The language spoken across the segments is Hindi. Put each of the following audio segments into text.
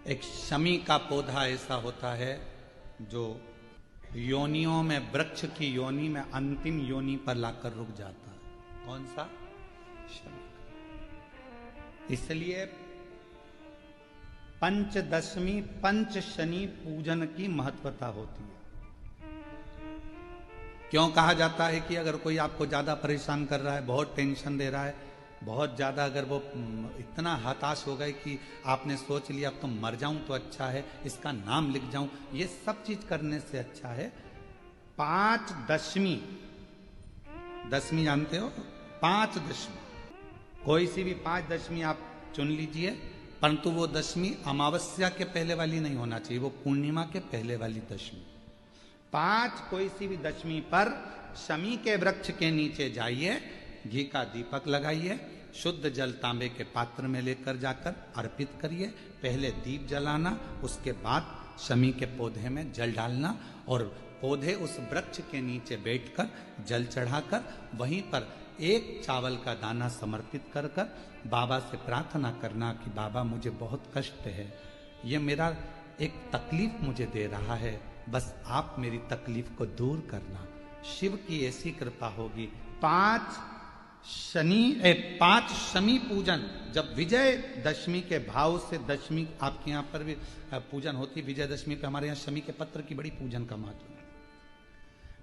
एक शमी का पौधा ऐसा होता है जो योनियों में, वृक्ष की योनि में अंतिम योनि पर लाकर रुक जाता है। कौन सा? शमी। इसलिए पंचदशमी पंच शनि पूजन की महत्वता होती है। क्यों कहा जाता है कि अगर कोई आपको ज्यादा परेशान कर रहा है, बहुत टेंशन दे रहा है, बहुत ज्यादा अगर वो इतना हताश हो गए कि आपने सोच लिया अब तो मर जाऊं तो अच्छा है, इसका नाम लिख जाऊं, ये सब चीज करने से अच्छा है पांच दशमी। दशमी जानते हो? पांच दशमी, कोई सी भी पांच दशमी आप चुन लीजिए, परंतु वो दशमी अमावस्या के पहले वाली नहीं होना चाहिए, वो पूर्णिमा के पहले वाली दशमी। पांच कोई सी भी दशमी पर शमी के वृक्ष के नीचे जाइए, घी का दीपक लगाइए, शुद्ध जल तांबे के पात्र में लेकर जाकर अर्पित करिए। पहले दीप जलाना, उसके बाद शमी के पौधे में जल डालना और पौधे उस वृक्ष के नीचे बैठकर जल चढ़ाकर वहीं पर एक चावल का दाना समर्पित कर कर बाबा से प्रार्थना करना कि बाबा मुझे बहुत कष्ट है, ये मेरा एक तकलीफ मुझे दे रहा है, बस आप मेरी तकलीफ को दूर करना। शिव की ऐसी कृपा होगी। पांच शमी पूजन, जब विजय दशमी के भाव से, दशमी आपके यहाँ पर भी पूजन होती, विजय दशमी पे हमारे यहाँ शमी के पत्र की बड़ी पूजन का महत्व है।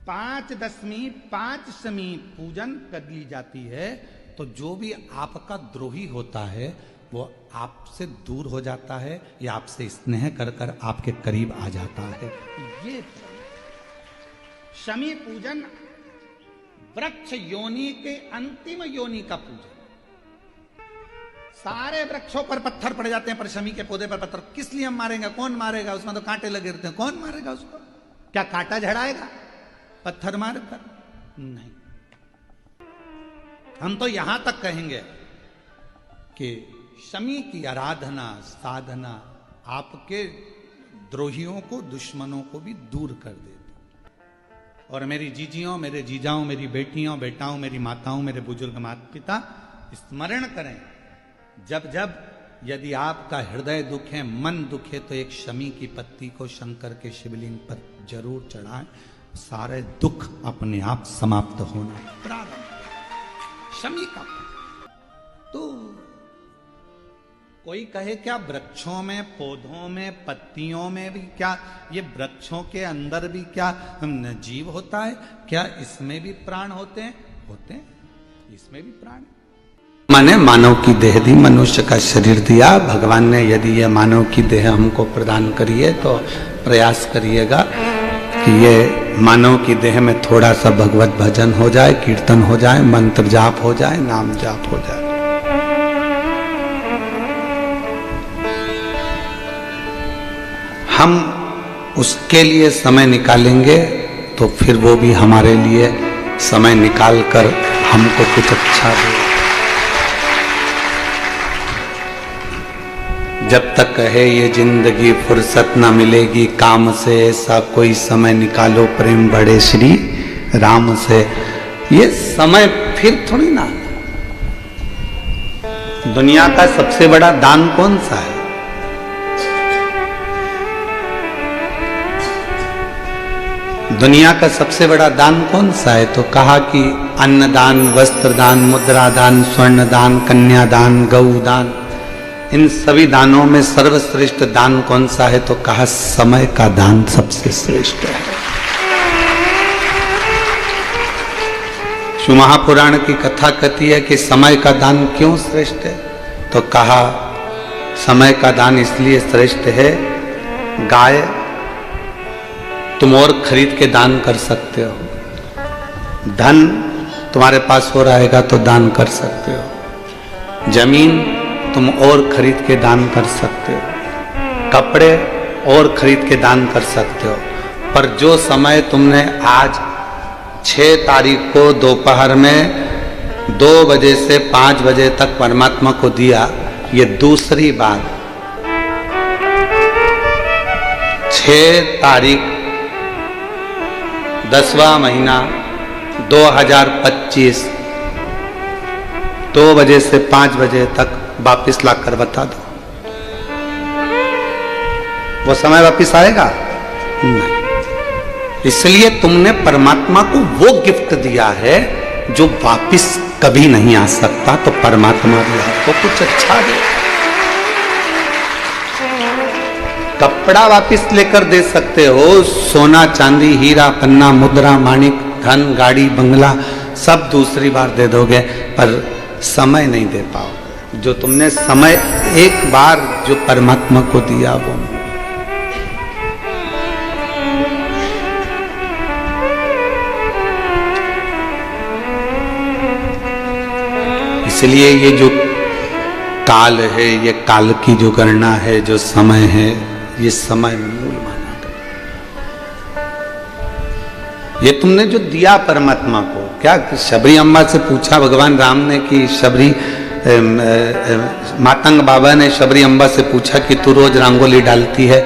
पांच दशमी पांच शमी पूजन कर ली जाती है तो जो भी आपका द्रोही होता है वो आपसे दूर हो जाता है या आपसे स्नेह कर कर आपके करीब आ जाता है। ये शमी पूजन वृक्ष योनि के अंतिम योनि का पूजन। सारे वृक्षों पर पत्थर पड़ जाते हैं, पर शमी के पौधे पर पत्थर किस लिए हम मारेंगे? कौन मारेगा? उसमें तो कांटे लगे रहते हैं, कौन मारेगा उसको? क्या कांटा झड़ाएगा पत्थर मार कर? नहीं। हम तो यहां तक कहेंगे कि शमी की आराधना साधना आपके द्रोहियों को, दुश्मनों को भी दूर कर देती। और मेरी जीजियों, मेरे जीजाओं, मेरी बेटियों, बेटाओं, मेरी माताओं, मेरे बुजुर्ग माता पिता स्मरण करें, जब जब यदि आपका हृदय दुखे, मन दुखे, तो एक शमी की पत्ती को शंकर के शिवलिंग पर जरूर चढ़ाएं, सारे दुख अपने आप समाप्त होना प्रारंभ। शमी का तो कोई कहे क्या वृक्षों में, पौधों में, पत्तियों में भी क्या, ये वृक्षों के अंदर भी क्या जीव होता है? क्या इसमें भी प्राण होते हैं? होते हैं, इसमें भी प्राण। माने मानव की देह दी, मनुष्य का शरीर दिया भगवान ने। यदि ये मानव की देह हमको प्रदान करिए तो प्रयास करिएगा कि ये मानव की देह में थोड़ा सा भगवत भजन हो जाए, कीर्तन हो जाए, मंत्र जाप हो जाए, नाम जाप हो जाए। हम उसके लिए समय निकालेंगे तो फिर वो भी हमारे लिए समय निकाल कर हमको कुछ अच्छा दे। जब तक है ये जिंदगी फुर्सत ना मिलेगी काम से, ऐसा कोई समय निकालो प्रेम बड़े श्री राम से। ये समय फिर थोड़ी ना। दुनिया का सबसे बड़ा दान कौन सा है? दुनिया का सबसे बड़ा दान कौन सा है? तो कहा कि अन्नदान, वस्त्र दान, मुद्रा दान, स्वर्ण दान, कन्यादान, गौ दान। इन सभी दानों में सर्वश्रेष्ठ दान कौन सा है? तो कहा समय का दान सबसे श्रेष्ठ है। शिव महापुराण की कथा कहती है कि समय का दान क्यों श्रेष्ठ है? तो कहा समय का दान इसलिए श्रेष्ठ है, गाय तुम और खरीद के दान कर सकते हो, धन तुम्हारे पास हो रहेगा तो दान कर सकते हो, जमीन तुम और खरीद के दान कर सकते हो, कपड़े और खरीद के दान कर सकते हो, पर जो समय तुमने आज 6 तारीख को दोपहर में 2 बजे से 5 बजे तक परमात्मा को दिया, ये दूसरी बात। 6 तारीख 10वां महीना 2025 2 बजे से 5 बजे तक वापिस लाकर बता दो। वो समय वापिस आएगा नहीं। इसलिए तुमने परमात्मा को वो गिफ्ट दिया है जो वापिस कभी नहीं आ सकता, तो परमात्मा भी आपको कुछ अच्छा दे। कपड़ा वापिस लेकर दे सकते हो, सोना चांदी हीरा पन्ना मुद्रा माणिक धन गाड़ी बंगला सब दूसरी बार दे दोगे, पर समय नहीं दे पाओगे। जो तुमने समय एक बार जो परमात्मा को दिया वो, इसलिए ये जो काल है, ये काल की जो गणना है, जो समय है, ये समय मूल माना गया। ये तुमने जो दिया परमात्मा को, क्या शबरी अम्बा से पूछा भगवान राम ने कि शबरी मातंग बाबा ने शबरी अम्बा से पूछा कि तू रोज रंगोली डालती है,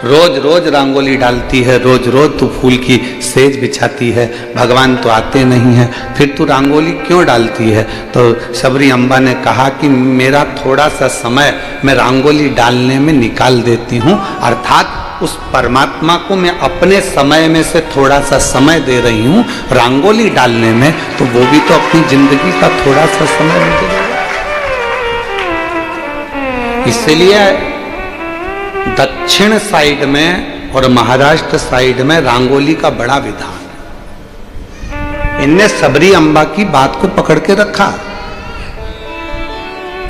रोज रोज रंगोली डालती है, रोज रोज तू फूल की सेज बिछाती है, भगवान तो आते नहीं है, फिर तू रंगोली क्यों डालती है? तो शबरी अम्बा ने कहा कि मेरा थोड़ा सा समय मैं रंगोली डालने में निकाल देती हूँ, अर्थात उस परमात्मा को मैं अपने समय में से थोड़ा सा समय दे रही हूँ रंगोली डालने में, तो वो भी तो अपनी जिंदगी का थोड़ा सा समय मुझे देगा। इसलिए दक्षिण साइड में और महाराष्ट्र साइड में रंगोली का बड़ा विधान है। इनने शबरी अम्बा की बात को पकड़ के रखा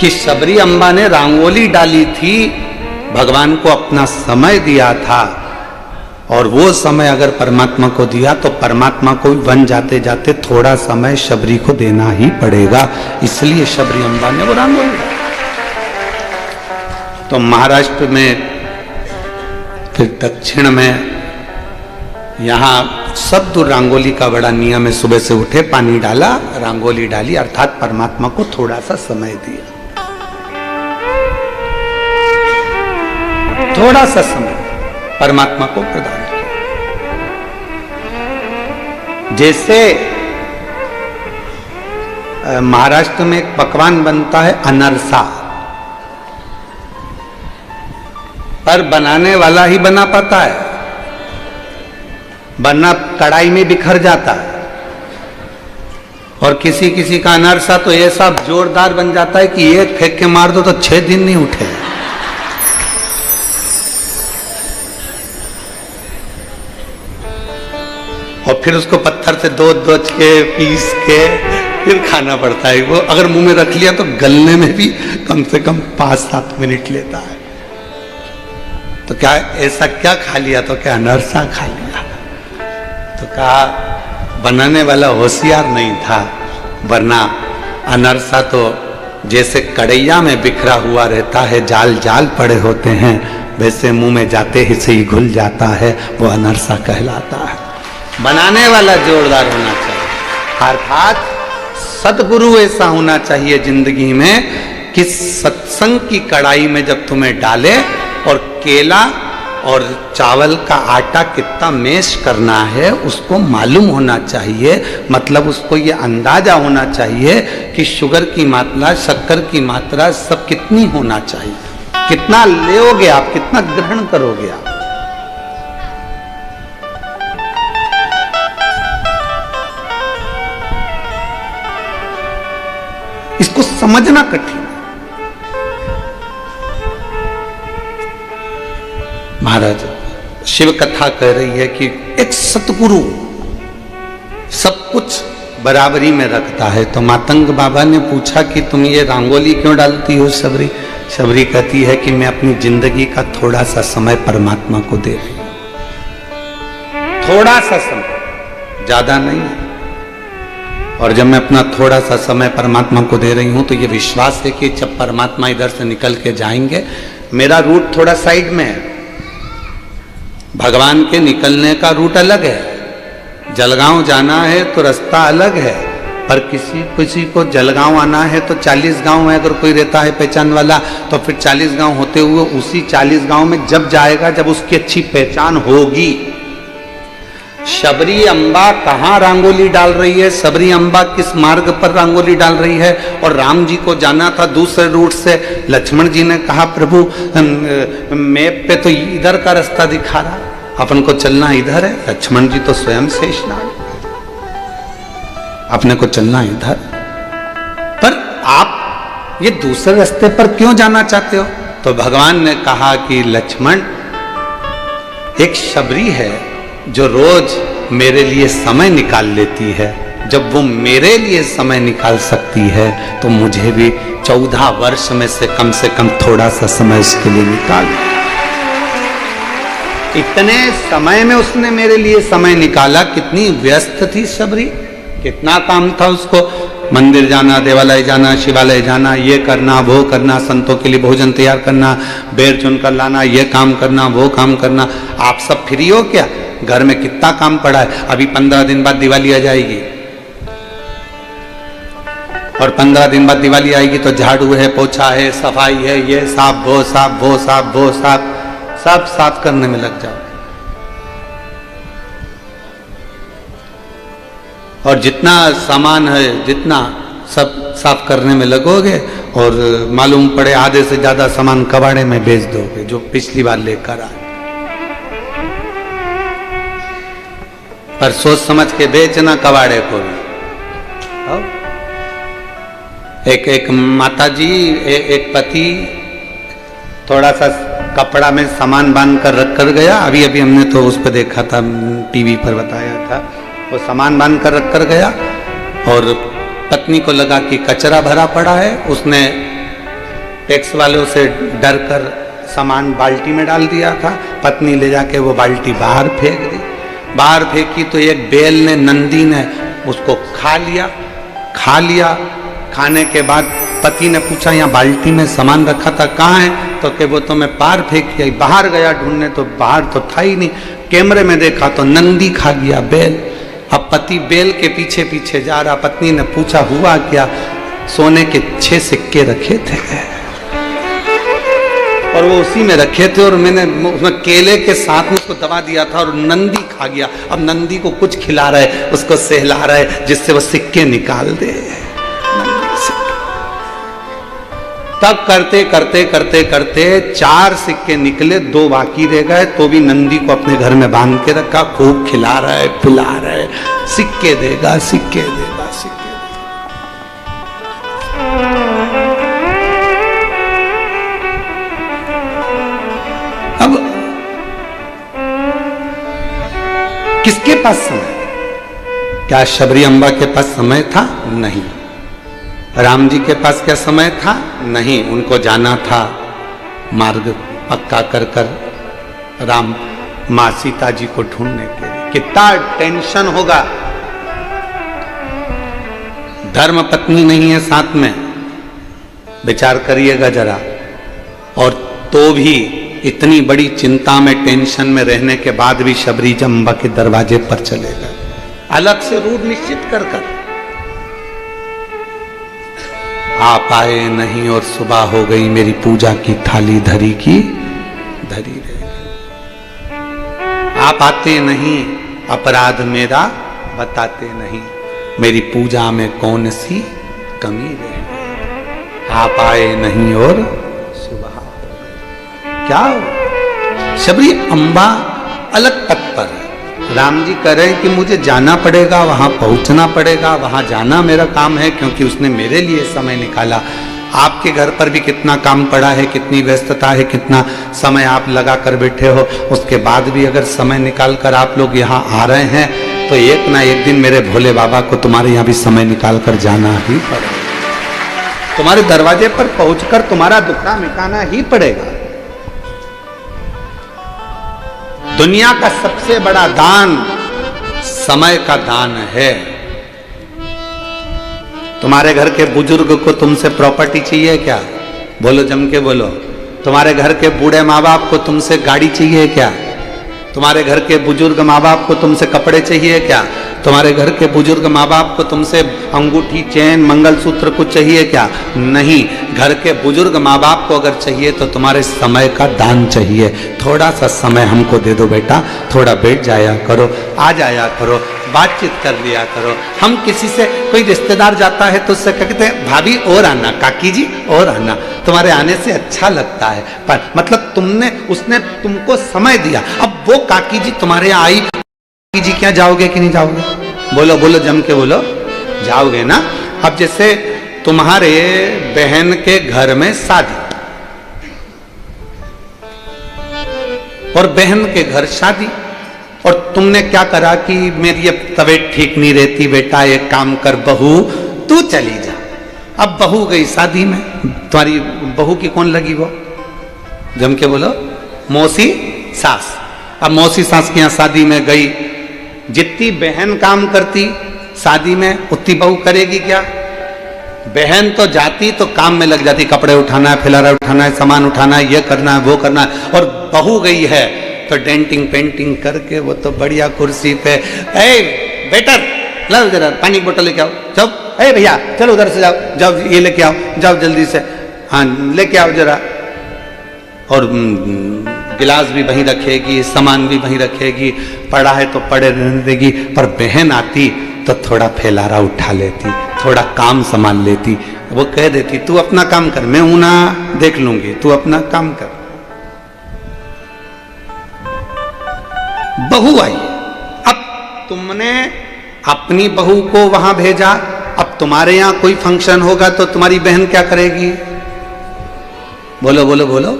कि शबरी अम्बा ने रंगोली डाली थी, भगवान को अपना समय दिया था, और वो समय अगर परमात्मा को दिया तो परमात्मा को भी वन जाते जाते थोड़ा समय शबरी को देना ही पड़ेगा, इसलिए शबरी अम्बा ने वो रंगोली। तो महाराष्ट्र में फिर दक्षिण में यहाँ सब दूर रंगोली का बड़ा नियम है, सुबह से उठे पानी डाला रंगोली डाली, अर्थात परमात्मा को थोड़ा सा समय दिया, थोड़ा सा समय परमात्मा को प्रदान किया। जैसे महाराष्ट्र में एक पकवान बनता है अनरसा, पर बनाने वाला ही बना पाता है, वरना कढ़ाई में बिखर जाता है। और किसी किसी का अनरसा तो ऐसा जोरदार बन जाता है कि एक फेंक के मार दो तो 6 दिन नहीं उठे। और फिर उसको पत्थर से दो के पीस के फिर खाना पड़ता है। वो अगर मुंह में रख लिया तो गलने में भी कम से कम 5-7 मिनट लेता है। तो क्या ऐसा क्या खा लिया? तो क्या अनरसा खा लिया? तो कहा बनाने वाला होशियार नहीं था, वरना अनरसा तो जैसे कड़ैया में बिखरा हुआ रहता है, जाल जाल पड़े होते हैं, वैसे मुंह में जाते ही से ही घुल जाता है, वो अनरसा कहलाता है। बनाने वाला जोरदार होना चाहिए, अर्थात सद्गुरु ऐसा होना चाहिए जिंदगी में कि सत्संग की कढ़ाई में जब तुम्हें डाले और केला और चावल का आटा कितना मैश करना है उसको मालूम होना चाहिए, मतलब उसको ये अंदाजा होना चाहिए कि शुगर की मात्रा, शक्कर की मात्रा सब कितनी होना चाहिए, कितना लोगे आप, कितना ग्रहण करोगे आप। इसको समझना कठिन। महाराज शिव कथा कह रही है कि एक सतगुरु सब कुछ बराबरी में रखता है। तो मातंग बाबा ने पूछा कि तुम ये रंगोली क्यों डालती हो शबरी? शबरी कहती है कि मैं अपनी जिंदगी का थोड़ा सा समय परमात्मा को दे रही हूं, थोड़ा सा समय, ज्यादा नहीं। और जब मैं अपना थोड़ा सा समय परमात्मा को दे रही हूं तो ये विश्वास है कि जब परमात्मा इधर से निकल के जाएंगे, मेरा रूट थोड़ा साइड में है, भगवान के निकलने का रूट अलग है। जलगांव जाना है तो रास्ता अलग है, पर किसी को जलगांव आना है तो 40 गांव में अगर कोई रहता है पहचान वाला, तो फिर 40 गांव होते हुए उसी 40 गांव में जब जाएगा, जब उसकी अच्छी पहचान होगी, शबरी अम्बा कहाँ रंगोली डाल रही है, शबरी अम्बा किस मार्ग पर रंगोली डाल रही है। और राम जी को जाना था दूसरे रूट से। लक्ष्मण जी ने कहा प्रभु मैप पे तो इधर का रास्ता दिखा रहा, अपन को चलना इधर है। लक्ष्मण जी तो स्वयं शेषनाग, अपने को चलना इधर। पर आप ये दूसरे रास्ते पर क्यों जाना चाहते हो? तो भगवान ने कहा कि लक्ष्मण, एक शबरी है जो रोज मेरे लिए समय निकाल लेती है। जब वो मेरे लिए समय निकाल सकती है तो मुझे भी 14 वर्ष में से कम थोड़ा सा समय उसके लिए निकाल। इतने समय में उसने मेरे लिए समय निकाला। कितनी व्यस्त थी शबरी, कितना काम था उसको। मंदिर जाना, देवालय जाना, शिवालय जाना, ये करना वो करना, संतों के लिए भोजन तैयार करना, बेर चुन कर लाना, ये काम करना वो काम करना। आप सब फ्री हो क्या? घर में कितना काम पड़ा है। अभी 15 दिन बाद दिवाली आ जाएगी और 15 दिन बाद दिवाली आएगी तो झाड़ू है, पोछा है, सफाई है, ये साफ वो साफ वो साफ वो साफ, सब साफ करने में लग जाओ। और जितना सामान है जितना सब साफ करने में लगोगे और मालूम पड़े आधे से ज्यादा सामान कबाड़े में बेच दोगे जो पिछली बार लेकर आए। पर सोच समझ के बेचना कबाड़े को भी। एक माता जी, एक पति थोड़ा सा कपड़ा में सामान बांध कर रख कर गया। अभी अभी हमने तो उस पर देखा था, टीवी पर बताया था। वो सामान बांध कर रख कर गया और पत्नी को लगा कि कचरा भरा पड़ा है। उसने टैक्स वालों से डर कर सामान बाल्टी में डाल दिया था। पत्नी ले जाके वो बाल्टी बाहर फेंक दी। बाहर फेंकी तो एक बैल ने, नंदी ने उसको खा लिया। खाने के बाद पति ने पूछा यहाँ बाल्टी में सामान रखा था कहाँ है? तो कि वो तो मैं पार फेंक दिया। बाहर गया ढूंढने तो बाहर तो था ही नहीं। कैमरे में देखा तो नंदी खा गया बैल। अब पति बैल के पीछे पीछे जा रहा। पत्नी ने पूछा हुआ क्या? सोने के 6 सिक्के रखे थे और वो उसी में रखे थे और मैंने उसमें केले के साथ में उसको दबा दिया था और नंदी खा गया। अब नंदी को कुछ खिला रहा है, उसको सहला रहा है जिससे वो सिक्के निकाल दे। तब करते करते करते करते 4 सिक्के निकले, 2 बाकी रह गए। तो भी नंदी को अपने घर में बांध के रखा। खूब खिला रहा है, पिला रहा है, सिक्के देगा सिक्के देगा सिक्के। अब किसके पास समय? क्या शबरी अम्बा के पास समय था? नहीं। राम जी के पास क्या समय था? नहीं। उनको जाना था मार्ग पक्का कर कर राम मां सीता जी को ढूंढने के लिए। कितना टेंशन होगा। धर्म पत्नी नहीं है साथ में, विचार करिएगा जरा। और तो भी इतनी बड़ी चिंता में, टेंशन में रहने के बाद भी शबरी अम्बा के दरवाजे पर चले गए, अलग से रूट निश्चित कर कर। आप आए नहीं और सुबह हो गई, मेरी पूजा की थाली धरी की धरी रह गई। आप आते नहीं, अपराध मेरा बताते नहीं, मेरी पूजा में कौन सी कमी रह गई। आप आए नहीं और सुबह हो गई। क्या हो? शबरी अम्बा अलग पथ पर है। राम जी कह रहे हैं कि मुझे जाना पड़ेगा, वहां पहुंचना पड़ेगा, वहां जाना मेरा काम है क्योंकि उसने मेरे लिए समय निकाला। आपके घर पर भी कितना काम पड़ा है, कितनी व्यस्तता है, कितना समय आप लगा कर बैठे हो। उसके बाद भी अगर समय निकाल कर आप लोग यहाँ आ रहे हैं तो एक ना एक दिन मेरे भोले बाबा को तुम्हारे यहाँ भी समय निकाल कर जाना ही पड़ेगा। तुम्हारे दरवाजे पर पहुंचकर तुम्हारा दुखड़ा मिटाना ही पड़ेगा। दुनिया का सबसे बड़ा दान समय का दान है। तुम्हारे घर के बुजुर्ग को तुमसे प्रॉपर्टी चाहिए क्या? बोलो, जम के बोलो। तुम्हारे घर के बूढ़े माँ बाप को तुमसे गाड़ी चाहिए क्या? तुम्हारे घर के बुजुर्ग माँ बाप को तुमसे कपड़े चाहिए क्या? तुम्हारे घर के बुजुर्ग माँ बाप को तुमसे अंगूठी, चैन, मंगलसूत्र कुछ चाहिए क्या? नहीं। घर के बुजुर्ग माँ बाप को अगर चाहिए तो तुम्हारे समय का दान चाहिए। थोड़ा सा समय हमको दे दो बेटा, थोड़ा बैठ जाया करो, आ जाया करो, बातचीत कर लिया करो। हम किसी से, कोई रिश्तेदार जाता है तो उससे कहते हैं भाभी और आना, काकी जी और आना, तुम्हारे आने से अच्छा लगता है। पर मतलब उसने तुमको समय दिया। अब वो काकी जी तुम्हारे यहाँ आई, काकी जी क्या जाओगे कि नहीं जाओगे? बोलो बोलो, जम के बोलो, जाओगे ना। अब जैसे तुम्हारे बहन के घर में शादी और बहन के घर शादी, और तुमने क्या करा कि मेरी अब तबीयत ठीक नहीं रहती बेटा, एक काम कर बहू तू चली जा। अब बहू गई शादी में, तुम्हारी बहू की कौन लगी? वो जम के बोलो, मौसी सास। अब मौसी सास के यहाँ शादी में गई, जितनी बहन काम करती शादी में उतनी बहू करेगी क्या? बहन तो जाती तो काम में लग जाती, कपड़े उठाना है, फिलारा उठाना है, सामान उठाना है, ये करना है, वो करना है। और बहू गई है तो डेंटिंग पेंटिंग करके वो तो बढ़िया कुर्सी पे, ए बेटर लाओ जरा पानी की बोतल लेके आओ, जाओ, ए भैया चलो उधर से जाओ, जाओ ये लेके आओ, जाओ जल्दी से, हाँ लेके आओ जरा। और गिलास भी वहीं रखेगी, सामान भी वहीं रखेगी, पड़ा है तो पड़े रहने देगी। पर बहन आती तो थोड़ा फैलारा उठा लेती, थोड़ा काम संभाल लेती। वो कह देती तू अपना काम कर, मैं ऊना देख लूंगी, तू अपना काम कर। बहू आई, अब तुमने अपनी बहू को वहां भेजा, अब तुम्हारे यहां कोई फंक्शन होगा तो तुम्हारी बहन क्या करेगी? बोलो बोलो बोलो,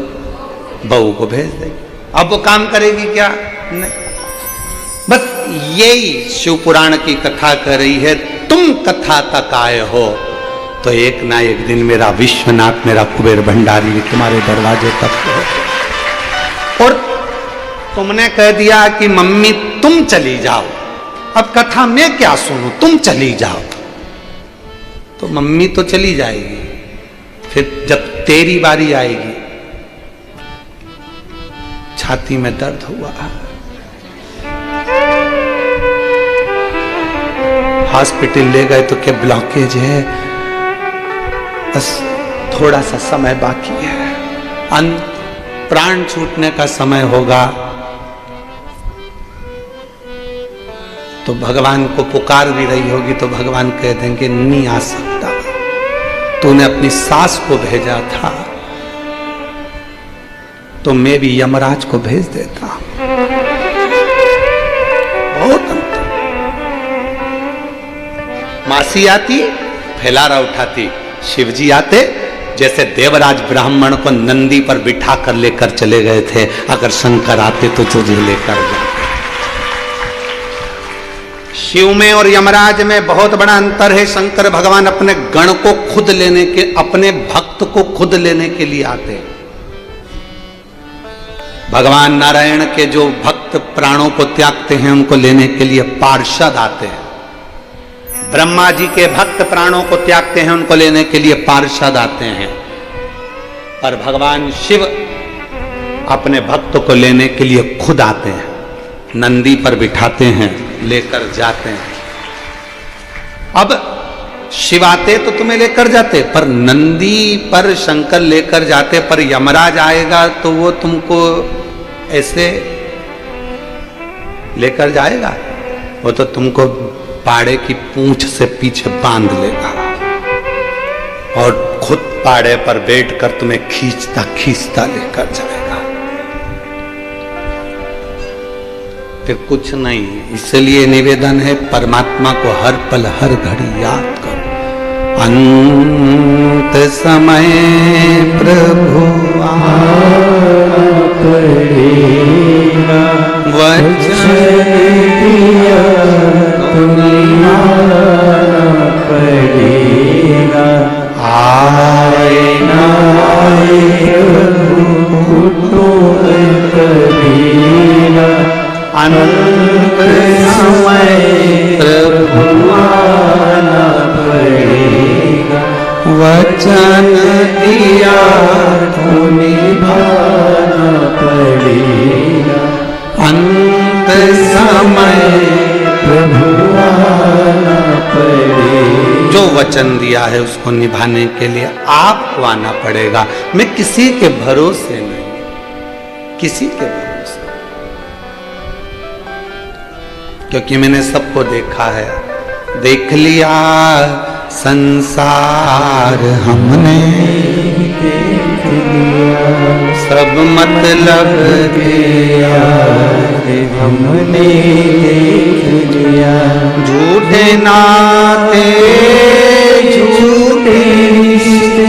बहू को भेज देगी। अब वो काम करेगी क्या? नहीं। बस यही शिव पुराण की कथा कर रही है। तुम कथा तक आए हो तो एक ना एक दिन मेरा विश्वनाथ, मेरा कुबेर भंडारी तुम्हारे दरवाजे तक हो। और तुमने कह दिया कि मम्मी तुम चली जाओ, अब कथा में क्या सुनूं, तुम चली जाओ। तो मम्मी तो चली जाएगी, फिर जब तेरी बारी आएगी, छाती में दर्द हुआ, हॉस्पिटल ले गए तो क्या ब्लॉकेज है, बस थोड़ा सा समय बाकी है, प्राण छूटने का समय होगा। तो भगवान को पुकार भी रही होगी तो भगवान कह देंगे नहीं आ सकता, तूने अपनी सास को भेजा था तो मैं भी यमराज को भेज देता। बहुत अंतर। मासी आती फैलारा उठाती, शिवजी आते जैसे देवराज ब्राह्मण को नंदी पर बिठा कर लेकर चले गए थे, अगर शंकर आते तो तुझे लेकर जाते। शिव में और यमराज में बहुत बड़ा अंतर है। शंकर भगवान अपने गण को खुद लेने के, अपने भक्त को खुद लेने के लिए आते हैं। भगवान नारायण के जो भक्त प्राणों को त्यागते हैं उनको लेने के लिए पार्षद आते हैं। ब्रह्मा जी के भक्त प्राणों को त्यागते हैं, उनको लेने के लिए पार्षद आते हैं। पर भगवान शिव अपने भक्त को लेने के लिए खुद आते हैं, नंदी पर बिठाते हैं, लेकर जाते हैं। अब शिव आते तो तुम्हें लेकर जाते, पर नंदी पर शंकर लेकर जाते, पर यमराज आएगा तो वो तुमको ऐसे लेकर जाएगा, वो तो तुमको पाड़े की पूंछ से पीछे बांध लेगा और खुद पाड़े पर बैठकर तुम्हें खींचता खींचता लेकर जाएगा। फिर कुछ नहीं। इसलिए निवेदन है, परमात्मा को हर पल हर घड़ी याद करो। अंत समय प्रभु पड़ेगा, वचन दिया पड़ेगा, आए ना आए प्रभु करेगा। अंत समय प्रभु आना पड़ेगा, वचन दिया तो निभाना पड़ेगा। अंत समय प्रभु आना पड़ेगा। वचन दिया है उसको निभाने के लिए आपको आना पड़ेगा। मैं किसी के भरोसे नहीं, किसी के भरोसे, क्योंकि मैंने सबको देखा है, देख लिया संसार हमने, देख लिया सब मतलब दिया हमने, देख लिया झूठे नाते झूठे रिश्ते,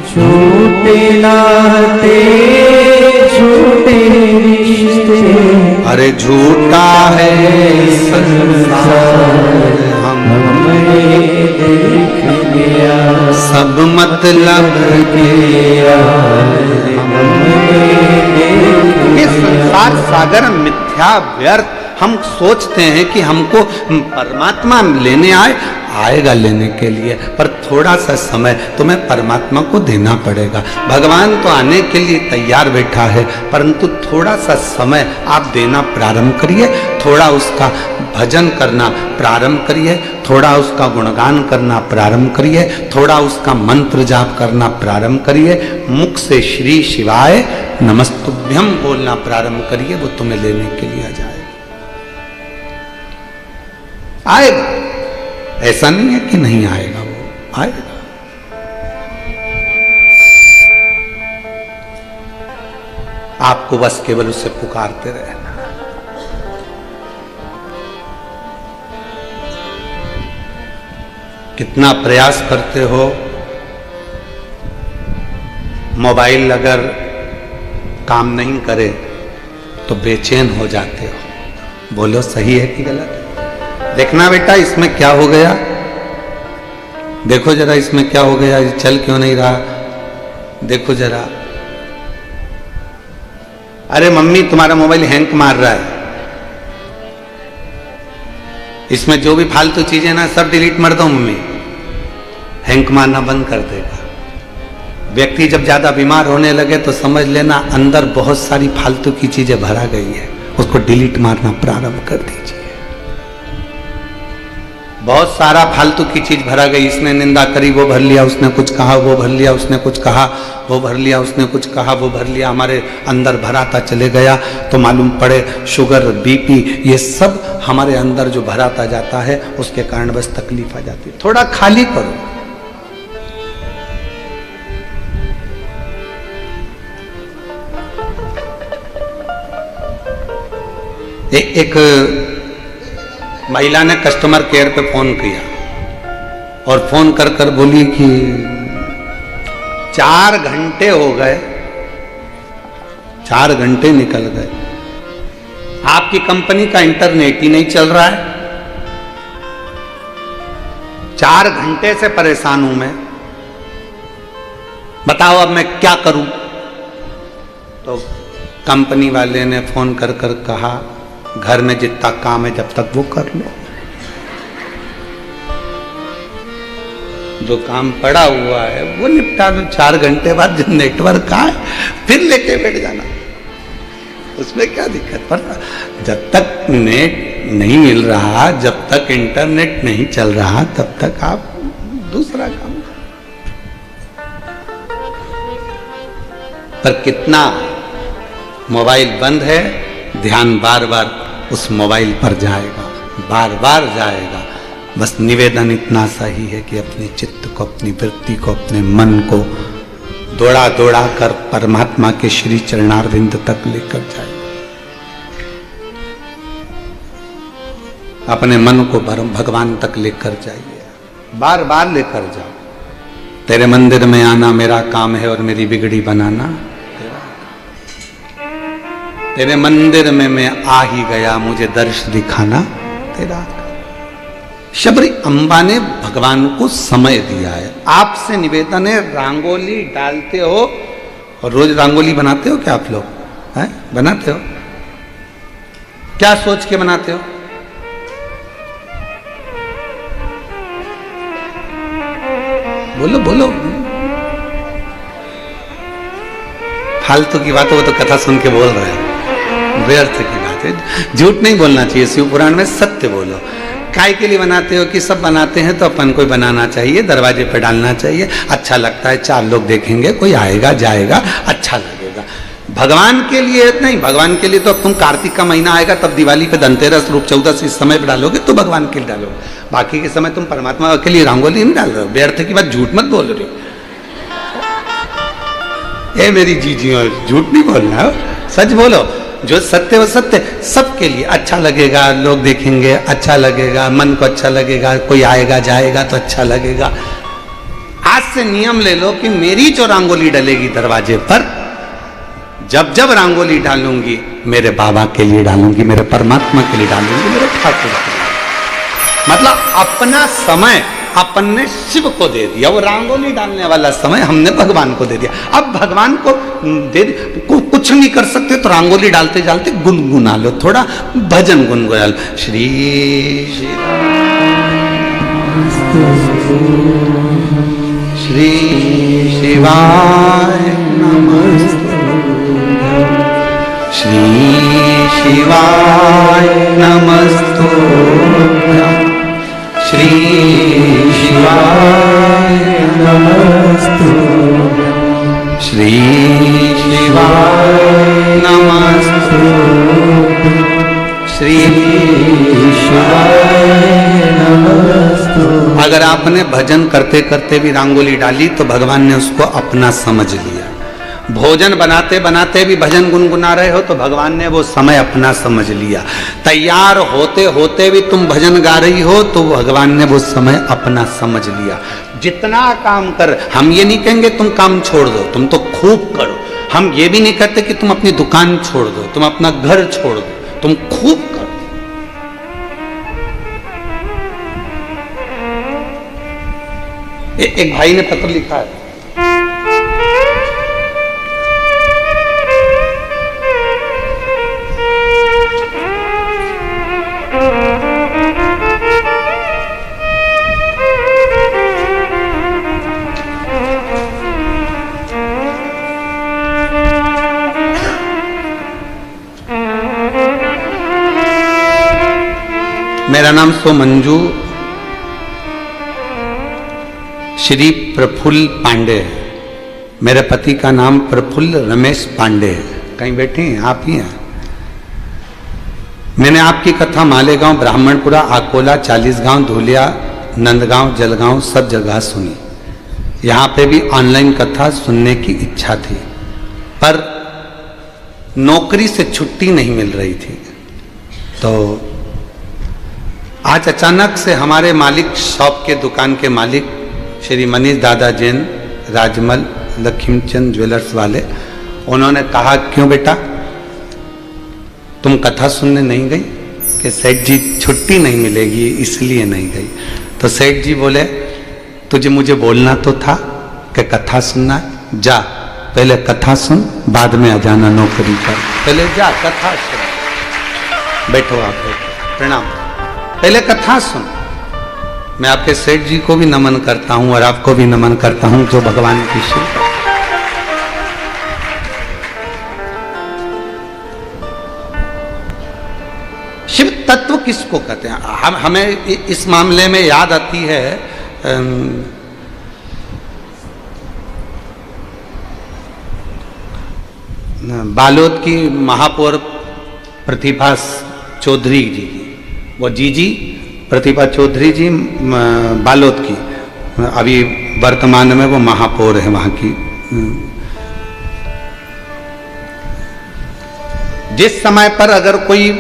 झूठे नाते झूठे रिश्ते, अरे झूठा है संसार हमने देख लिया, सब मतलब किया हमने देख लिया। ये संसार सागर मिथ्या व्यर्थ, हम सोचते हैं कि हमको परमात्मा लेने आएगा लेने के लिए, पर थोड़ा सा समय तुम्हें परमात्मा को देना पड़ेगा। भगवान तो आने के लिए तैयार बैठा है, परंतु थोड़ा सा समय आप देना प्रारंभ करिए, थोड़ा उसका भजन करना प्रारंभ करिए, थोड़ा उसका गुणगान करना प्रारंभ करिए, थोड़ा उसका मंत्र जाप करना प्रारंभ करिए, मुख से श्री शिवाय नमस्तुभ्यम बोलना प्रारंभ करिए, वो तुम्हें लेने के लिए आ जाएगा, आएगा। ऐसा नहीं है कि नहीं आएगा, वो आएगा। आपको बस केवल उसे पुकारते रहना। कितना प्रयास करते हो, मोबाइल अगर काम नहीं करे तो बेचैन हो जाते हो। बोलो सही है कि गलत? देखना बेटा इसमें क्या हो गया, देखो जरा इसमें क्या हो गया, चल क्यों नहीं रहा, देखो जरा। अरे मम्मी तुम्हारा मोबाइल हैंग मार रहा है, इसमें जो भी फालतू चीजें ना सब डिलीट मार दो मम्मी, हैंग मारना बंद कर देगा। व्यक्ति जब ज्यादा बीमार होने लगे तो समझ लेना अंदर बहुत सारी फालतू की चीजें भरा गई है, उसको डिलीट मारना प्रारंभ कर दीजिए। बहुत सारा फालतू की चीज भरा गई, इसने निंदा करी वो भर लिया, उसने कुछ कहा वो भर लिया, उसने कुछ कहा वो भर लिया, उसने कुछ कहा वो भर लिया, हमारे अंदर भराता चले गया तो मालूम पड़े शुगर बीपी ये सब हमारे अंदर जो भराता जाता है उसके कारण बस तकलीफ आ जाती है। थोड़ा खाली करो। एक महिला ने कस्टमर केयर पे फोन किया और फोन कर कर बोली कि 4 घंटे हो गए, 4 घंटे निकल गए, आपकी कंपनी का इंटरनेट ही नहीं चल रहा है, 4 घंटे से परेशान हूं मैं, बताओ अब मैं क्या करूं। तो कंपनी वाले ने फोन कर कर कहा घर में जितना काम है जब तक वो कर लो, जो काम पड़ा हुआ है वो निपटा लो, 4 घंटे बाद जब नेटवर्क आए फिर लेके बैठ जाना, उसमें क्या दिक्कत। पर जब तक नेट नहीं मिल रहा, जब तक इंटरनेट नहीं चल रहा, तब तक आप दूसरा काम। पर कितना मोबाइल बंद है, ध्यान बार बार उस मोबाइल पर जाएगा, बार बार जाएगा। बस निवेदन इतना सा ही है कि अपने चित्त को, अपनी वृत्ति को, अपने मन को दौड़ा दौड़ा कर परमात्मा के श्री चरणारविंद तक लेकर जाए। अपने मन को भगवान तक लेकर जाइए, बार बार लेकर जाओ। तेरे मंदिर में आना मेरा काम है और मेरी बिगड़ी बनाना तेरे मंदिर में मैं आ ही गया, मुझे दर्श दिखाना तेरा। शबरी अम्बा ने भगवान को समय दिया है। आपसे निवेदन है, रंगोली डालते हो और रोज रंगोली बनाते हो क्या आप लोग? हैं? बनाते हो? क्या सोच के बनाते हो? बोलो बोलो। फालतू की बात, वो तो कथा सुन के बोल रहे हैं, व्यर्थ की बात है। झूठ नहीं बोलना चाहिए, शिव पुराण में सत्य बोलो। काय के लिए बनाते हो कि सब बनाते हैं तो अपन को बनाना चाहिए, दरवाजे पे डालना चाहिए, अच्छा लगता है, 4 लोग देखेंगे, कोई आएगा जाएगा, अच्छा लगेगा। भगवान के लिए नहीं, भगवान के लिए तो अब तुम कार्तिक का महीना आएगा तब दिवाली पे, धनतेरस, रूप चौदस, इस समय पे डालोगे तो भगवान के लिए डालोगे। बाकी के समय तुम परमात्मा के लिए रंगोली नहीं डाल रहे हो। व्यर्थ की बात झूठ मत बोल रही हो। ए मेरी जीजी, झूठ नहीं बोलना हो, सच बोलो। जो सत्य वो सत्य, सबके लिए अच्छा लगेगा, लोग देखेंगे अच्छा लगेगा, मन को अच्छा लगेगा, कोई आएगा जाएगा तो अच्छा लगेगा। आज से नियम ले लो कि मेरी जो रंगोली डलेगी दरवाजे पर, जब जब रंगोली डालूंगी मेरे बाबा के लिए डालूंगी, मेरे परमात्मा के लिए डालूंगी, मेरे ठाकुर के लिए। मतलब अपना समय अपन ने शिव को दे दिया, वो रंगोली डालने वाला समय हमने भगवान को दे दिया। अब भगवान को दे कुछ नहीं कर सकते तो रंगोली डालते डालते गुनगुना लो, थोड़ा भजन गुनगुना लो। श्री श्री शिवाय नमस्ते, श्री शिवाय नमस्तुभ्यं, श्री शिवाय नमस्तुभ्यं, श्री शिवाय नमस्तुभ्यं, श्री शिवाय नमस्तुभ्यं। अगर आपने भजन करते करते भी रंगोली डाली तो भगवान ने उसको अपना समझ लिया। भोजन बनाते बनाते भी भजन गुनगुना रहे हो तो भगवान ने वो समय अपना समझ लिया। तैयार होते होते भी तुम भजन गा रही हो तो भगवान ने वो समय अपना समझ लिया। जितना काम कर, हम ये नहीं कहेंगे तुम काम छोड़ दो, तुम तो खूब करो। हम ये भी नहीं कहते कि तुम अपनी दुकान छोड़ दो, तुम अपना घर छोड़ दो, तुम खूब करो। एक भाई ने पत्र लिखा है, मेरा नाम सोमंजू श्री प्रफुल्ल पांडे है। मेरे पति का नाम प्रफुल्ल रमेश पांडे है। कहीं बैठे हैं आप ही हैं। मैंने आपकी कथा मालेगांव, ब्राह्मणपुरा, आकोला, 40 गांव, धुलिया, नंदगांव, जलगांव सब जगह सुनी। यहाँ पे भी ऑनलाइन कथा सुनने की इच्छा थी पर नौकरी से छुट्टी नहीं मिल रही थी। तो आज अचानक से हमारे मालिक, शॉप के दुकान के मालिक श्री मनीष दादा जैन, राजमल लक्ष्मीचंद ज्वेलर्स वाले, उन्होंने कहा क्यों बेटा तुम कथा सुनने नहीं गई? कि सेठ जी छुट्टी नहीं मिलेगी इसलिए नहीं गई। तो सेठ जी बोले तुझे मुझे बोलना तो था कि कथा सुनना, जा पहले कथा सुन बाद में आ जाना नौकरी पर। पहले जा कथा सुन। बैठो आप, प्रणाम। पहले कथा सुन। मैं आपके सेठ जी को भी नमन करता हूं और आपको भी नमन करता हूं जो भगवान की शिव। शिव तत्व किसको कहते हैं? हमें इस मामले में याद आती है बालोद की महापौर प्रतिभा चौधरी जी की, वो जीजी प्रतिभा चौधरी जी बालोद की, अभी वर्तमान में वो महापौर है वहाँ की। जिस समय पर अगर कोई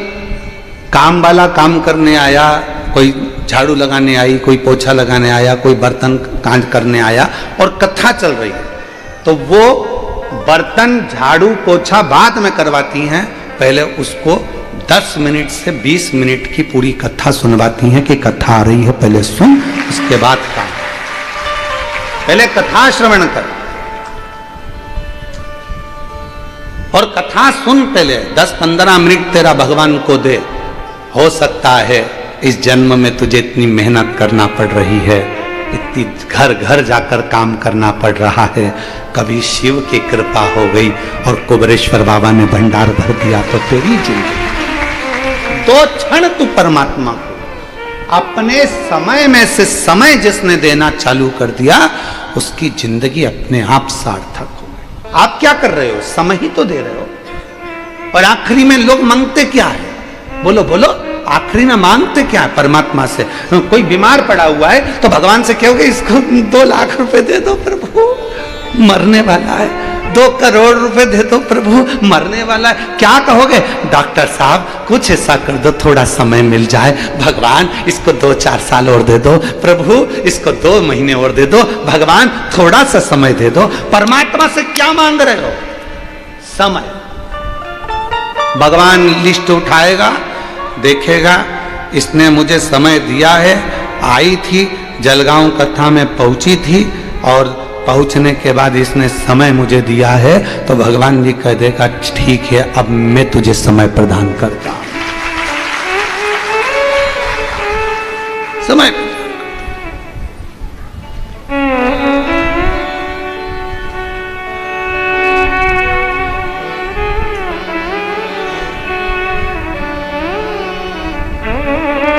काम वाला काम करने आया, कोई झाड़ू लगाने आई, कोई पोछा लगाने आया, कोई बर्तन कांज करने आया और कथा चल रही है तो वो बर्तन झाड़ू पोछा बाद में करवाती हैं, पहले उसको 10 मिनट से 20 मिनट की पूरी कथा सुनवाती हैं कि कथा आ रही है पहले सुन, उसके बाद काम। पहले कथा श्रवण कर और कथा सुन, पहले 10-15 मिनट तेरा भगवान को दे। हो सकता है इस जन्म में तुझे इतनी मेहनत करना पड़ रही है, इतनी घर घर जाकर काम करना पड़ रहा है, कभी शिव की कृपा हो गई और कुबेरेश्वर बाबा ने भंडार भर दिया तो तेरी जिंदगी 2 क्षण तू परमात्मा को अपने समय में से समय जिसने देना चालू कर दिया उसकी जिंदगी अपने आप सार्थक हो गई। आप क्या कर रहे हो? समय ही तो दे रहे हो। और आखिरी में लोग मांगते क्या है? बोलो बोलो, आखिरी में मांगते क्या है परमात्मा से? कोई बीमार पड़ा हुआ है तो भगवान से कहोगे इसको 2 लाख रुपए दे दो प्रभु, मरने वाला है। 2 करोड़ रुपए दे दो प्रभु, मरने वाला है। क्या कहोगे? डॉक्टर साहब कुछ ऐसा कर दो, थोड़ा समय मिल जाए। भगवान इसको 2-4 साल और दे दो प्रभु, इसको 2 महीने और दे दो भगवान, थोड़ा सा समय दे दो। परमात्मा से क्या मांग रहे हो? समय। भगवान लिस्ट उठाएगा, देखेगा इसने मुझे समय दिया है, आई थी जलगांव कथा में पहुंची थी और पहुंचने के बाद इसने समय मुझे दिया है, तो भगवान जी कह देगा ठीक है अब मैं तुझे समय प्रदान करता हूं। समय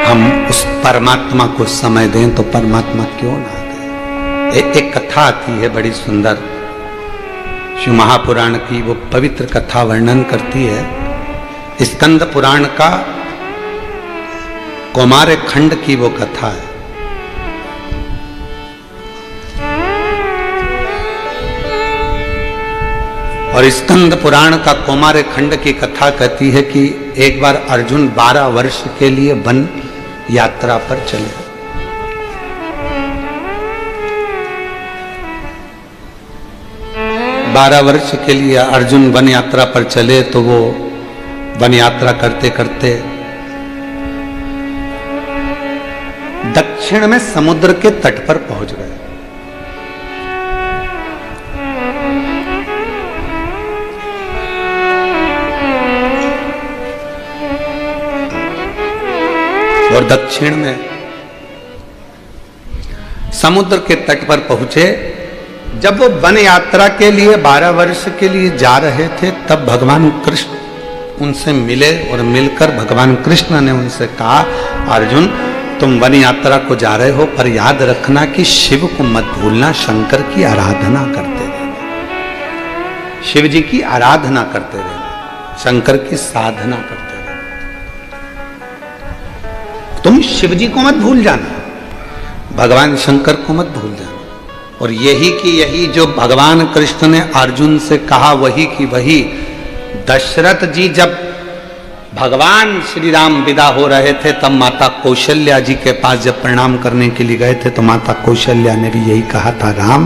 हम उस परमात्मा को समय दें तो परमात्मा क्यों ना दे। एक कथा आती है बड़ी सुंदर, शिव महापुराण की वो पवित्र कथा वर्णन करती है। स्कंद पुराण का कौमार खंड की वो कथा है। और स्कंद पुराण का कौमार खंड की कथा कहती है कि एक बार अर्जुन 12 वर्ष के लिए वन यात्रा पर चले। बारह वर्ष के लिए अर्जुन वन यात्रा पर चले तो वो वन यात्रा करते करते दक्षिण में समुद्र के तट पर पहुंच गए। और दक्षिण में समुद्र के तट पर पहुंचे। जब वो वन यात्रा के लिए 12 वर्ष के लिए जा रहे थे तब भगवान कृष्ण उनसे मिले और मिलकर भगवान कृष्ण ने उनसे कहा अर्जुन तुम वन यात्रा को जा रहे हो पर याद रखना कि शिव को मत भूलना, शंकर की आराधना करते रहना, शिव जी की आराधना करते रहना, शंकर की साधना करते रहना। तुम शिव जी को मत भूल जाना, भगवान शंकर को मत भूल जाना। और यही की यही जो भगवान कृष्ण ने अर्जुन से कहा वही की वही दशरथ जी जब भगवान श्री राम विदा हो रहे थे तब माता कौशल्या जी के पास जब प्रणाम करने के लिए गए थे तो माता कौशल्या ने भी यही कहा था राम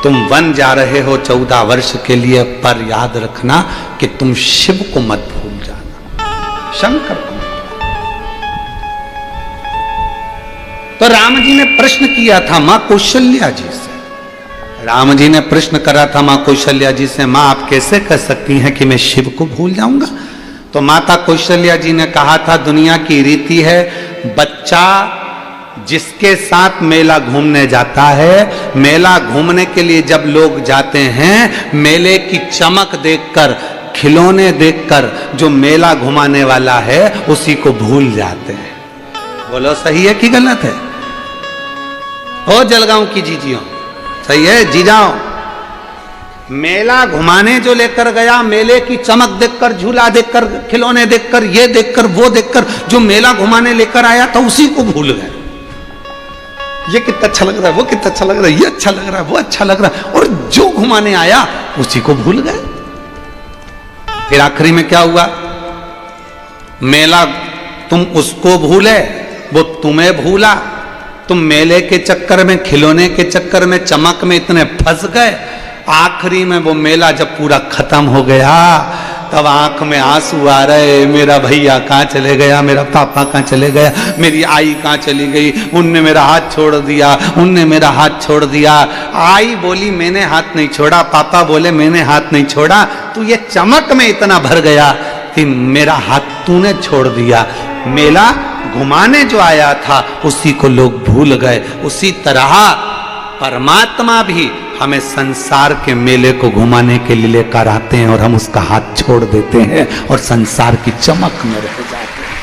तुम वन जा रहे हो 14 वर्ष के लिए पर याद रखना कि तुम शिव को मत भूल जाना, शंकर को। तो राम जी ने प्रश्न किया था मां कौशल्या जी से, राम जी ने प्रश्न करा था मां कौशल्या जी से मां आप कैसे कह सकती हैं कि मैं शिव को भूल जाऊंगा? तो माता कौशल्या जी ने कहा था दुनिया की रीति है बच्चा जिसके साथ मेला घूमने जाता है, मेला घूमने के लिए जब लोग जाते हैं मेले की चमक देखकर, खिलौने देखकर जो मेला घुमाने वाला है उसी को भूल जाते हैं। बोलो सही है कि गलत है? हो जलगांव की जीजियों, सही है जीजाओ? मेला घुमाने जो लेकर गया, मेले की चमक देखकर, झूला देखकर, खिलौने देखकर, ये देखकर, वो देखकर जो मेला घुमाने लेकर आया था उसी को भूल गए। ये कितना अच्छा लग रहा है, वो कितना अच्छा लग रहा है, ये अच्छा लग रहा है, वो अच्छा लग रहा है, और जो घुमाने आया उसी को भूल गए। फिर आखिरी में क्या हुआ? मेला तुम उसको भूले, वो तुम्हें भूला। तुम मेले के चक्कर में, खिलौने के चक्कर में, चमक में इतने फंस गए, आखिरी में वो मेला जब पूरा खत्म हो गया तब आंख में आंसू आ रहे, मेरा भैया कहाँ चले गया, मेरा पापा कहाँ चले गया, मेरी आई कहाँ चली गई, उनने मेरा हाथ छोड़ दिया, उनने मेरा हाथ छोड़ दिया। आई बोली मैंने हाथ नहीं छोड़ा, पापा बोले मैंने हाथ नहीं छोड़ा, तू ये चमक में इतना भर गया कि मेरा हाथ तूने छोड़ दिया। मेला घुमाने जो आया था उसी को लोग भूल गए। उसी तरह परमात्मा भी हमें संसार के मेले को घुमाने के लिए लेकर आते हैं और हम उसका हाथ छोड़ देते हैं और संसार की चमक में रह जाते हैं।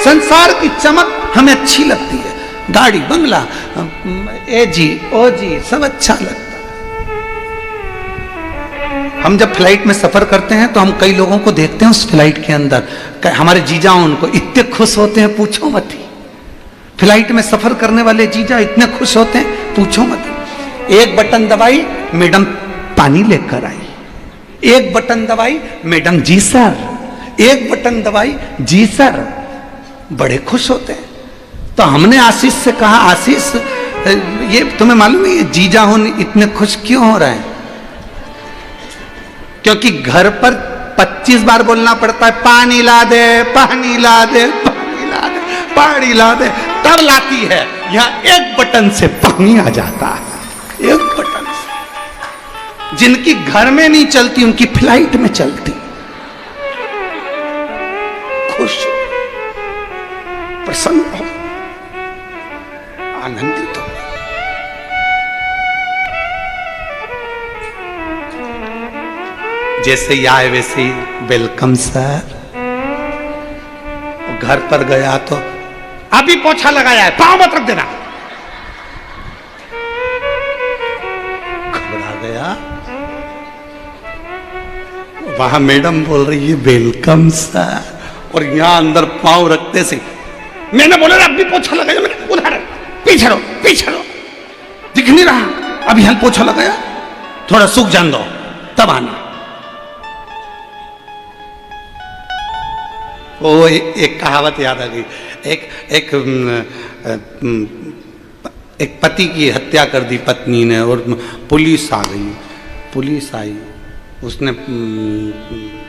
संसार की चमक हमें अच्छी लगती है, गाड़ी बंगला, ए जी ओ जी सब अच्छा लगता है। हम जब फ्लाइट में सफर करते हैं तो हम कई लोगों को देखते हैं उस फ्लाइट के अंदर, हमारे जीजा उनको इतने खुश होते हैं पूछो मत ही। फ्लाइट में सफर करने वाले जीजा इतने खुश होते हैं पूछो मत। एक बटन दबाई मैडम पानी लेकर आई, एक बटन दबाई मैडम जी सर, एक बटन दबाई जी सर, बड़े खुश होते हैं। तो हमने आशीष से कहा, आशीष ये तुम्हें मालूम है ये जीजा हो इतने खुश क्यों हो रहे हैं? क्योंकि घर पर 25 बार बोलना पड़ता है पानी ला दे, पानी ला दे, पानी ला दे, पानी ला दे, तब लाती है। यहां एक बटन से पानी आ जाता है, एक बटन से। जिनकी घर में नहीं चलती उनकी फ्लाइट में चलती। खुश हो, प्रसन्न हो, आनंदित हो। जैसे ही आए वैसे ही वेलकम सर। घर पर गया तो अभी पोछा लगाया है, पांव मत रख देना। घबरा गया, वहां मैडम बोल रही है वेलकम सर, और यहां अंदर पांव रखते से मैंने बोला अभी पोछा लगाया, मैंने उधर पीछे रहो, पीछे रहो, दिख नहीं रहा, अभी हल पोछा लगाया, थोड़ा सूख जान दो तब आना। वो एक कहावत याद आ गई। एक पति की हत्या कर दी पत्नी ने और पुलिस आ गई, पुलिस आई, उसने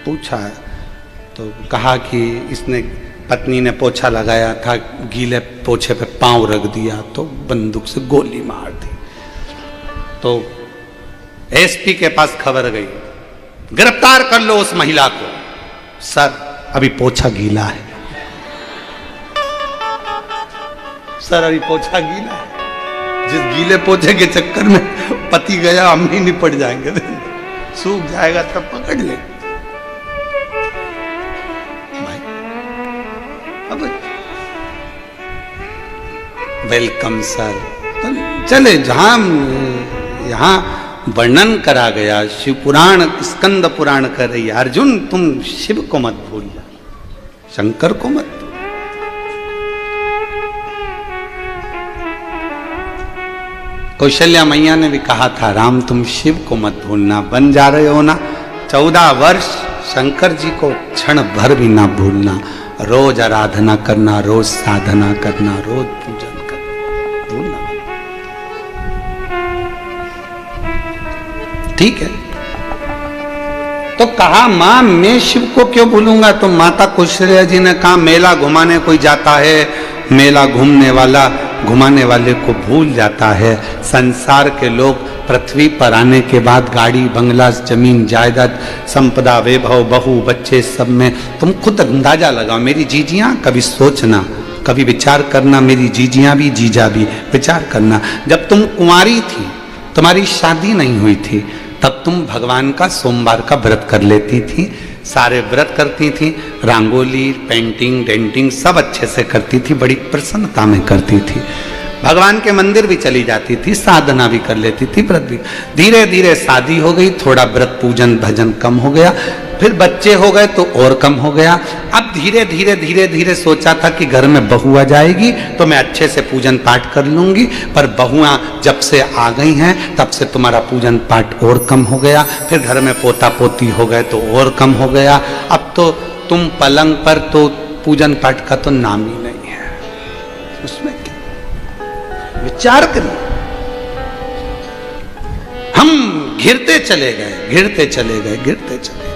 पूछा तो कहा कि इसने पत्नी ने पोछा लगाया था, गीले पोछे पे पांव रख दिया तो बंदूक से गोली मार दी। तो एसपी के पास खबर गई, गिरफ्तार कर लो उस महिला को। सर अभी पोछा गीला है, सर अभी पोछा गीला है। जिस गीले पोछे के चक्कर में पति गया हम ही निपट जाएंगे, सूख जाएगा तब पकड़ ले भाई। अब वेलकम सर, तो चले जहां यहां वर्णन करा गया, शिव पुराण स्कंद पुराण कर रही है, अर्जुन तुम शिव को मत भूलना, शंकर को मत। कौशल्या मैया ने भी कहा था राम तुम शिव को मत भूलना, बन जा रहे हो ना 14 वर्ष, शंकर जी को क्षण भर भी ना भूलना, रोज आराधना करना, रोज साधना करना, रोज पूजन करना, भूलना। ठीक है, तो कहा मां मैं शिव को क्यों भूलूंगा? तो माता कौशल्या जी ने कहा मेला घुमाने कोई जाता है, मेला घूमने वाला घुमाने वाले को भूल जाता है। संसार के लोग पृथ्वी पर आने के बाद गाड़ी बंगला जमीन जायदाद संपदा वैभव बहू बच्चे सब में तुम खुद अंदाजा लगाओ। मेरी जीजियां कभी सोचना, कभी विचार करना, मेरी जीजियां भी जीजा भी विचार करना, जब तुम कुंवारी थी, तुम्हारी शादी नहीं हुई थी, तब तुम भगवान का सोमवार का व्रत कर लेती थी, सारे व्रत करती थी, रंगोली पेंटिंग डेंटिंग सब अच्छे से करती थी, बड़ी प्रसन्नता में करती थी, भगवान के मंदिर भी चली जाती थी, साधना भी कर लेती थी, व्रत भी। धीरे धीरे शादी हो गई, थोड़ा व्रत पूजन भजन कम हो गया, फिर बच्चे हो गए तो और कम हो गया। अब धीरे धीरे धीरे धीरे सोचा था कि घर में बहू आ जाएगी तो मैं अच्छे से पूजन पाठ कर लूंगी, पर बहुआं जब से आ गई हैं तब से तुम्हारा पूजन पाठ और कम हो गया, फिर घर में पोता पोती हो गए तो और कम हो गया, अब तो तुम पलंग पर तो पूजन पाठ का तो नाम ही नहीं है। उसमें क्या विचार करिए। हम घिरते चले गए, घिरते चले गए, घिरते चले गए,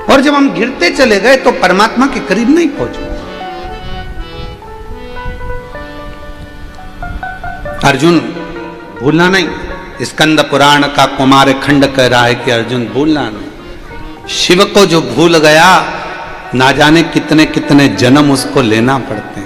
और जब हम गिरते चले गए तो परमात्मा के करीब नहीं पहुंचे। अर्जुन भूलना नहीं, स्कंद पुराण का कुमार खंड कह रहा है कि अर्जुन भूलना नहीं। शिव को जो भूल गया ना जाने कितने कितने जन्म उसको लेना पड़ते हैं।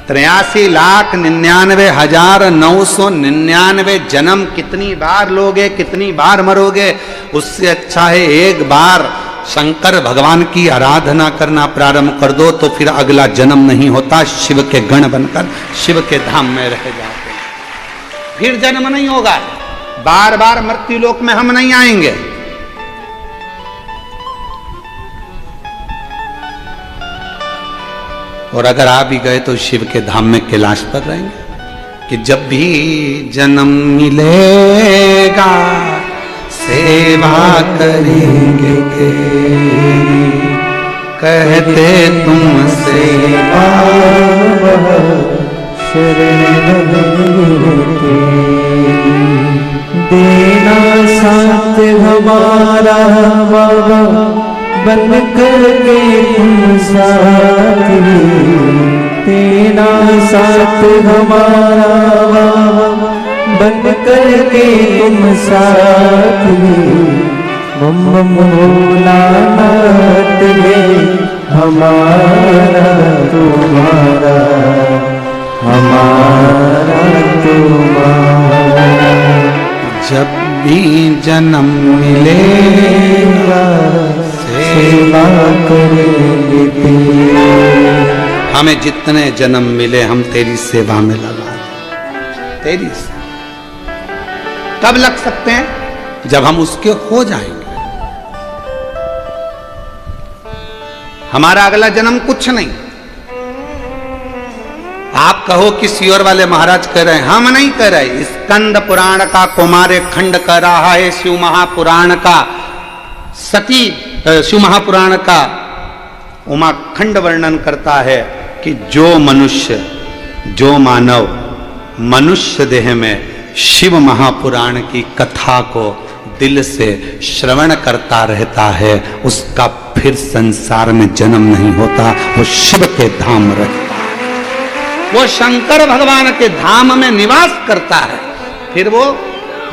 83,99,999 जन्म कितनी बार लोगे, कितनी बार मरोगे? उससे अच्छा है एक बार शंकर भगवान की आराधना करना प्रारंभ कर दो तो फिर अगला जन्म नहीं होता, शिव के गण बनकर शिव के धाम में रह जाते, फिर जन्म नहीं होगा, बार बार मृत्यु लोक में हम नहीं आएंगे। और अगर आ भी गए तो शिव के धाम में कैलाश पर रहेंगे कि जब भी जन्म मिलेगा सेवा करेंगे तेरी, कहते तुमसे देना साथ हमारा बाबा बन करके तुम साथी, देना साथ हमारा बाबा बन करके तुम साथी, मम भोलानाथ है हमारा तुम्हारा, हमारा तुम्हारा। जब भी जन्म मिलेगा सेवा करेंगे तेरी, हमें जितने जन्म मिले हम तेरी सेवा में लगा दें, तेरी सेवा। कब लग सकते हैं? जब हम उसके हो जाएंगे। हमारा अगला जन्म कुछ नहीं। आप कहो कि सियोर वाले महाराज कह रहे हैं, हम नहीं कह रहे। स्कंद पुराण का कुमार खंड कह रहा है, शिव महापुराण का सती, शिव महापुराण का उमाखंड वर्णन करता है कि जो मनुष्य, जो मानव मनुष्य देह में शिव महापुराण की कथा को दिल से श्रवण करता रहता है, उसका फिर संसार में जन्म नहीं होता, वो शिव के धाम रहता है, वो शंकर भगवान के धाम में निवास करता है। फिर वो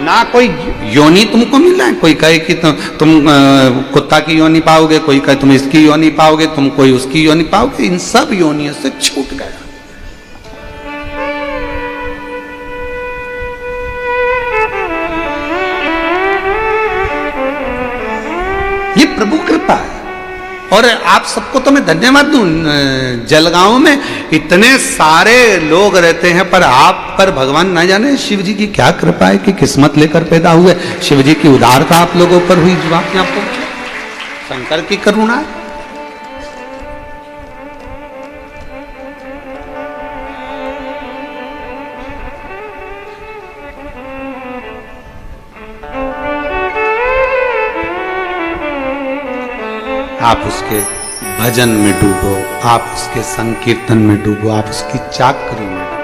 ना कोई योनि तुमको मिल रहा है, कोई कहे कि तुम कुत्ता की योनि पाओगे, कोई कहे तुम इसकी योनि पाओगे, तुम कोई उसकी योनि पाओगे, इन सब योनियों से छूट गया। ये प्रभु कृपा है। और आप सबको तो मैं धन्यवाद दूं, जलगांव में इतने सारे लोग रहते हैं, पर आप पर भगवान ना जाने शिव जी की क्या कृपा है कि किस्मत लेकर पैदा हुए। शिव जी की उदारता आप लोगों पर हुई जो आप यहाँ पहुंचे, शंकर की करुणा है। आप उसके भजन में डूबो, आप उसके संकीर्तन में डूबो, आप उसकी चाकरी में डूबो,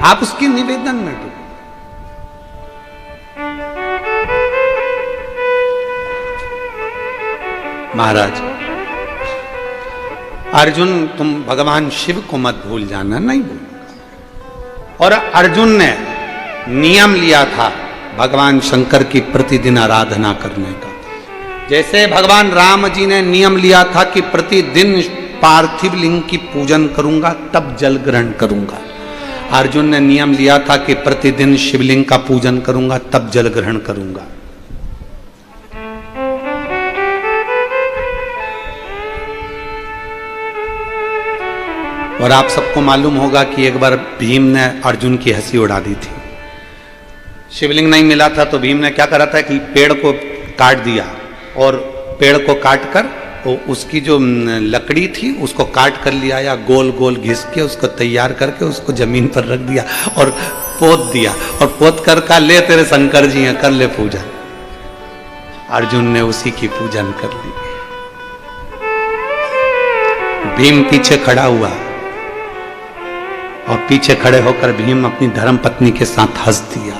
आप उसके निवेदन में डूबो। महाराज अर्जुन, तुम भगवान शिव को मत भूल जाना, नहीं भूलूंगा। और अर्जुन ने नियम लिया था भगवान शंकर की प्रतिदिन आराधना करने का। जैसे भगवान राम जी ने नियम लिया था कि प्रतिदिन पार्थिव लिंग की पूजन करूंगा तब जल ग्रहण करूंगा, अर्जुन ने नियम लिया था कि प्रतिदिन शिवलिंग का पूजन करूंगा तब जल ग्रहण करूंगा। और आप सबको मालूम होगा कि एक बार भीम ने अर्जुन की हंसी उड़ा दी थी। शिवलिंग नहीं मिला था तो भीम ने क्या करा था कि पेड़ को काट दिया, और पेड़ को काट कर उसकी जो लकड़ी थी उसको काट कर लिया, या गोल गोल घिस के उसको तैयार करके उसको जमीन पर रख दिया और पोत दिया, और पोत कर का ले तेरे शंकर जी हैं, कर ले पूजन। अर्जुन ने उसी की पूजन कर ली। भीम पीछे खड़ा हुआ और पीछे खड़े होकर भीम अपनी धर्म पत्नी के साथ हंस दिया।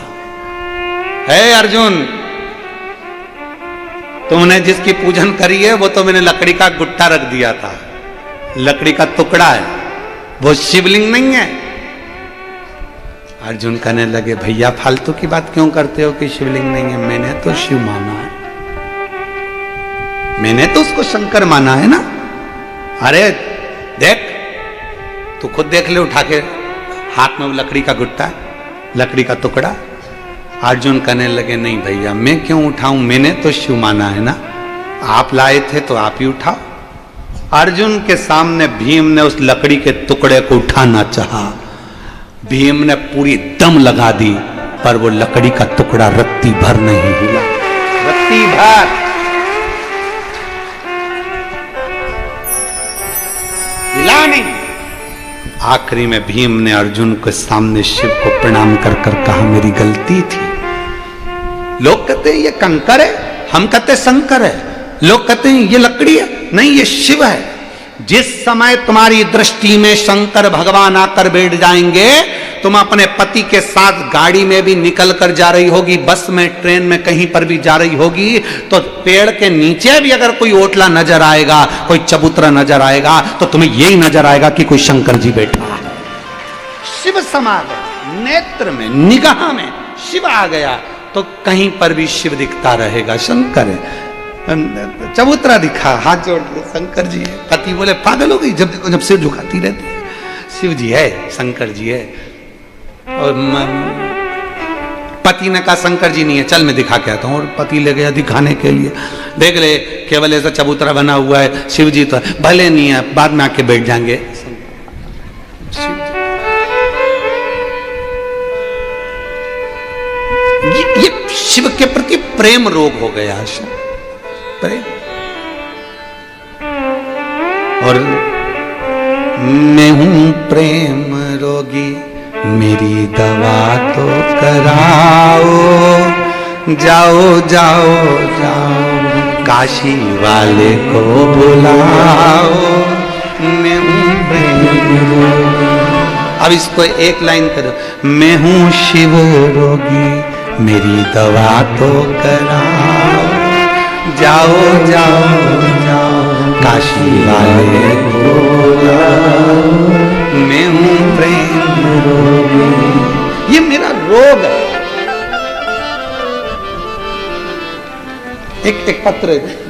हे अर्जुन, तुमने जिसकी पूजन करी है वो तो मैंने लकड़ी का गुट्टा रख दिया था, लकड़ी का टुकड़ा है, वो शिवलिंग नहीं है। अर्जुन कहने लगे, भैया फालतू की बात क्यों करते हो कि शिवलिंग नहीं है? मैंने तो शिव माना है, मैंने तो उसको शंकर माना है ना। अरे देख, तू खुद देख ले, उठा के हाथ में वो लकड़ी का गुट्टा, लकड़ी का टुकड़ा। अर्जुन कहने लगे, नहीं भैया मैं क्यों उठाऊं, मैंने तो शिव माना है ना। आप लाए थे तो आप ही उठाओ। अर्जुन के सामने भीम ने उस लकड़ी के टुकड़े को उठाना चाहा, भीम ने पूरी दम लगा दी, पर वो लकड़ी का टुकड़ा रत्ती भर नहीं हिला, रत्ती भर। हिला नहीं। आखिरी में भीम ने अर्जुन के सामने शिव को प्रणाम कर कर कहा, मेरी गलती थी। लोग कहते हैं ये कंकर है, हम कहते शंकर है। लोग कहते हैं ये लकड़ी है, नहीं ये शिव है। जिस समय तुम्हारी दृष्टि में शंकर भगवान आकर बैठ जाएंगे, तुम अपने पति के साथ गाड़ी में भी निकल कर जा रही होगी, बस में, ट्रेन में, कहीं पर भी जा रही होगी, तो पेड़ के नीचे भी अगर कोई ओटला नजर आएगा, कोई चबूतरा नजर आएगा, तो तुम्हें यही नजर आएगा कि कोई शंकर जी बैठा है। शिव समा गए, नेत्र में, निगाह में शिव आ गया, तो कहीं पर भी शिव दिखता रहेगा, शंकर है। चबूतरा दिखा, हाथ जोड़ के, शंकर जी है। पति बोले पागल हो गई, जब देखो जब सिर झुकाती रहती है। शिव जी है, शंकर जी है। और पति ने कहा शंकर जी नहीं है, चल मैं दिखा के आता हूँ। और पति ले गया दिखाने के लिए, देख ले केवल ऐसा चबूतरा बना हुआ है, शिव जी तो भले नहीं है, बाद में आके बैठ जाएंगे। ये शिव के प्रति प्रेम रोग हो गया, प्रेम। और मैं हूं प्रेम रोगी, मेरी दवा तो कराओ, जाओ जाओ जाओ काशी वाले को बुलाओ, मैं हूं प्रेम रोगी। अब इसको एक लाइन करो, मैं हूं शिव रोगी, मेरी दवा तो कराओ, जाओ जाओ जाओ काशी वाले को बुलाओ, मैं हूं प्रेम रोगी। ये मेरा रोग है। एक पत्र है।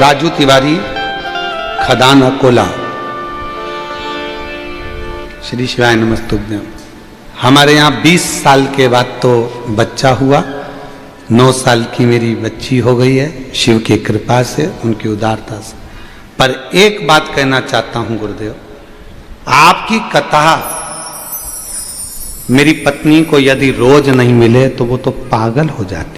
राजू तिवारी, खदान अकोला। श्री शिवाय नमस्तुभ्यम। हमारे यहाँ 20 साल के बाद तो बच्चा हुआ, 9 साल की मेरी बच्ची हो गई है, शिव की कृपा से, उनकी उदारता से। पर एक बात कहना चाहता हूं गुरुदेव, आपकी कथा मेरी पत्नी को यदि रोज नहीं मिले तो वो तो पागल हो जाती।